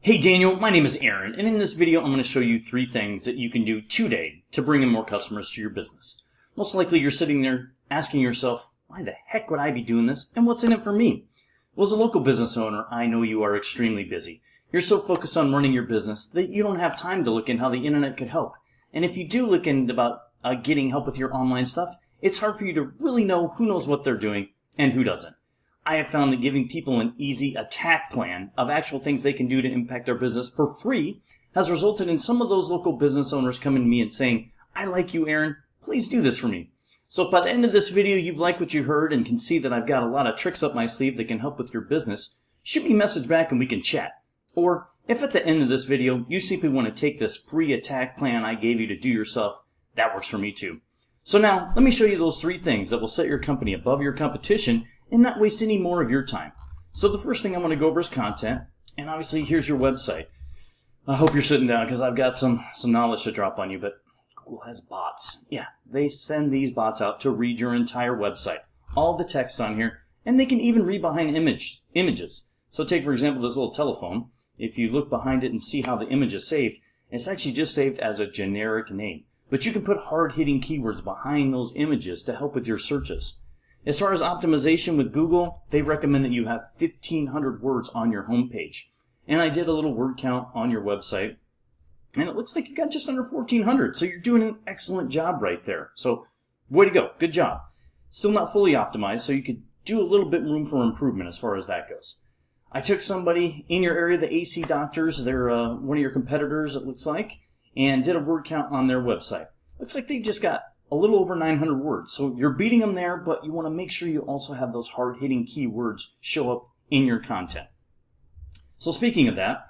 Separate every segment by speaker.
Speaker 1: Hey Daniel, my name is Aaron, and in this video I'm going to show you 3 things that you can do today to bring in more customers to your business. Most likely you're sitting there asking yourself, why the heck would I be doing this, and what's in it for me? Well, as a local business owner, I know you are extremely busy. You're so focused on running your business that you don't have time to look in how the internet could help. And if you do look in about getting help with your online stuff, it's hard for you to really know who knows what they're doing and who doesn't. I have found that giving people an easy attack plan of actual things they can do to impact their business for free has resulted in some of those local business owners coming to me and saying, I like you, Aaron, please do this for me. So if by the end of this video you've liked what you heard and can see that I've got a lot of tricks up my sleeve that can help with your business, shoot me a message back and we can chat. Or if at the end of this video you simply want to take this free attack plan I gave you to do yourself, that works for me too. So now let me show you those 3 things that will set your company above your competition and not waste any more of your time. So the first thing I want to go over is content, and obviously here's your website. I hope you're sitting down because I've got some knowledge to drop on you, but Google has bots. Yeah, they send these bots out to read your entire website, all the text on here, and they can even read behind images. So take, for example, this little telephone. If you look behind it and see how the image is saved, it's actually just saved as a generic name. But you can put hard-hitting keywords behind those images to help with your searches. As far as optimization with Google, they recommend that you have 1,500 words on your homepage. And I did a little word count on your website, and it looks like you got just under 1,400. So you're doing an excellent job right there. So way to go. Good job. Still not fully optimized, so you could do a little bit room for improvement as far as that goes. I took somebody in your area, the AC Doctors, they're one of your competitors, it looks like, and did a word count on their website. Looks like they just got a little over 900 words. So you're beating them there, but you want to make sure you also have those hard-hitting keywords show up in your content. So speaking of that,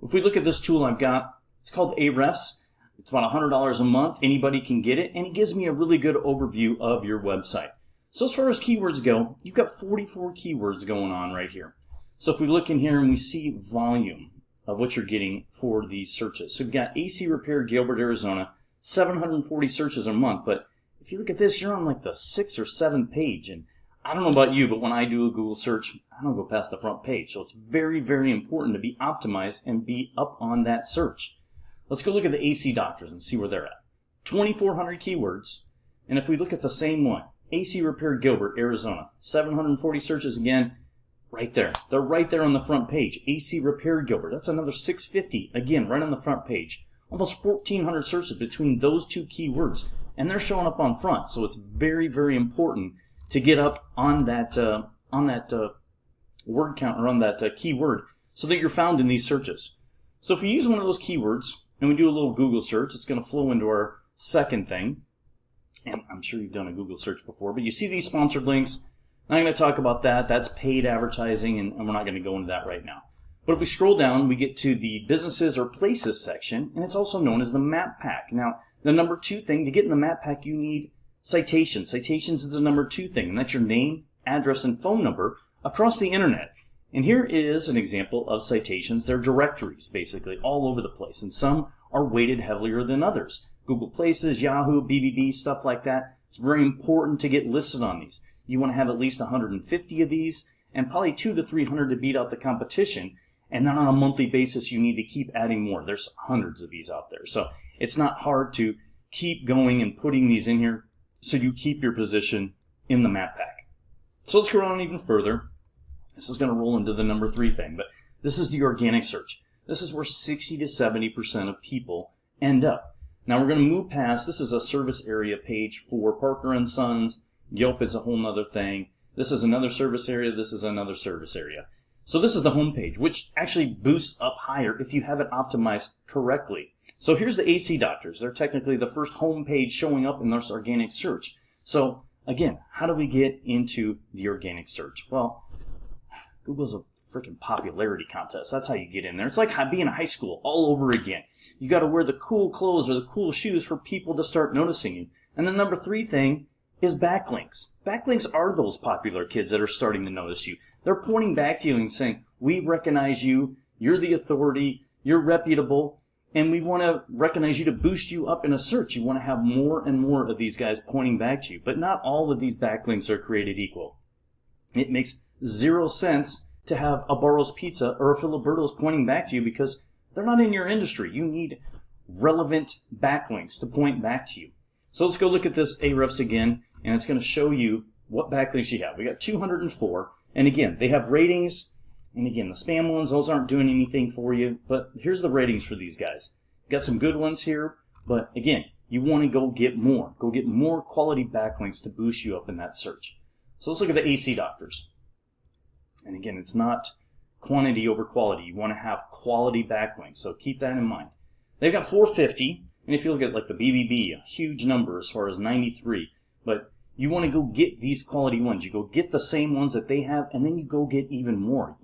Speaker 1: if we look at this tool I've got, it's called Ahrefs. It's about $100 a month. Anybody can get it, and it gives me a really good overview of your website. So as far as keywords go, you've got 44 keywords going on right here. So if we look in here and we see volume of what you're getting for these searches. So we've got AC Repair, Gilbert, Arizona, 740 searches a month, but if you look at this, you're on like the 6th or 7th page, and I don't know about you, but when I do a Google search, I don't go past the front page, so it's very, very important to be optimized and be up on that search. Let's go look at the AC Doctors and see where they're at. 2,400 keywords, and if we look at the same one, AC Repair Gilbert, Arizona, 740 searches again, right there. They're right there on the front page. AC Repair Gilbert, that's another 650, again, right on the front page. Almost 1,400 searches between those 2 keywords, and they're showing up on front. So it's very, very important to get up on that word count or on that keyword so that you're found in these searches. So if we use one of those keywords and we do a little Google search, it's going to flow into our second thing. And I'm sure you've done a Google search before, but you see these sponsored links. I'm going to talk about that. That's paid advertising, and we're not going to go into that right now. But if we scroll down, we get to the businesses or places section, and it's also known as the map pack. Now, the number 2 thing, to get in the map pack, you need citations. Citations is the number 2 thing, and that's your name, address, and phone number across the internet. And here is an example of citations. They're directories, basically, all over the place, and some are weighted heavier than others. Google Places, Yahoo, BBB, stuff like that. It's very important to get listed on these. You want to have at least 150 of these, and probably 200 to 300 to beat out the competition. And then on a monthly basis, you need to keep adding more. There's hundreds of these out there. So it's not hard to keep going and putting these in here so you keep your position in the map pack. So let's go on even further. This is going to roll into the number 3 thing, but this is the organic search. This is where 60 to 70% of people end up. Now we're going to move past. This is a service area page for Parker & Sons. Yelp is a whole nother thing. This is another service area. This is another service area. So this is the home page, which actually boosts up higher if you have it optimized correctly. So here's the AC Doctors. They're technically the first home page showing up in this organic search. So again, how do we get into the organic search? Well, Google's a freaking popularity contest. That's how you get in there. It's like being in high school all over again. You got to wear the cool clothes or the cool shoes for people to start noticing you. And the number 3 thing is backlinks. Backlinks are those popular kids that are starting to notice you. They're pointing back to you and saying, we recognize you, you're the authority, you're reputable, and we want to recognize you to boost you up in a search. You want to have more and more of these guys pointing back to you. But not all of these backlinks are created equal. It makes zero sense to have a Barro's Pizza or a Filiberto's pointing back to you because they're not in your industry. You need relevant backlinks to point back to you. So let's go look at this Ahrefs again, and it's going to show you what backlinks you have. We got 204, and again, they have ratings, and again, the spam ones, those aren't doing anything for you, but here's the ratings for these guys. Got some good ones here, but again, you want to go get more. Go get more quality backlinks to boost you up in that search. So let's look at the AC Doctors. And again, it's not quantity over quality. You want to have quality backlinks, so keep that in mind. They've got 450, and if you look at like the BBB, a huge number as far as 93, but you want to go get these quality ones. You go get the same ones that they have, and then you go get even more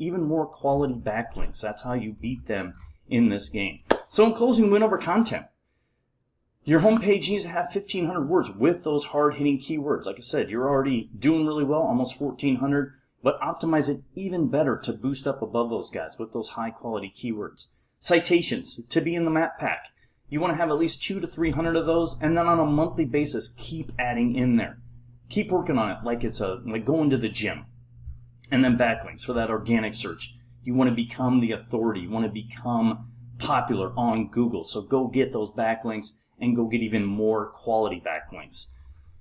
Speaker 1: quality backlinks. That's how you beat them in this game. So in closing, win over content. Your homepage needs to have 1,500 words with those hard-hitting keywords. Like I said, you're already doing really well, almost 1,400, but optimize it even better to boost up above those guys with those high-quality keywords. Citations to be in the map pack. You want to have at least 200 to 300 of those, and then on a monthly basis, keep adding in there. Keep working on it like it's like going to the gym. And then backlinks for that organic search. You want to become the authority. You want to become popular on Google. So go get those backlinks and go get even more quality backlinks.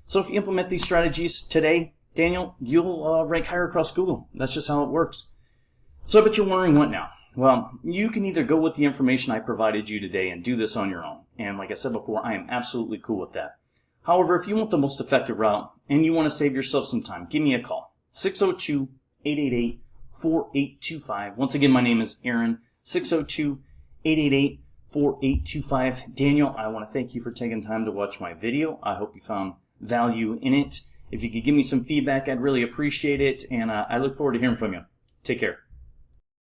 Speaker 1: So if you implement these strategies today, Daniel, you'll rank higher across Google. That's just how it works. So I bet you're wondering what now? Well, you can either go with the information I provided you today and do this on your own. And like I said before, I am absolutely cool with that. However, if you want the most effective route and you want to save yourself some time, give me a call. 602-888-4825. Once again, my name is Aaron. 602-888-4825. Daniel, I want to thank you for taking time to watch my video. I hope you found value in it. If you could give me some feedback, I'd really appreciate it. And I look forward to hearing from you. Take care.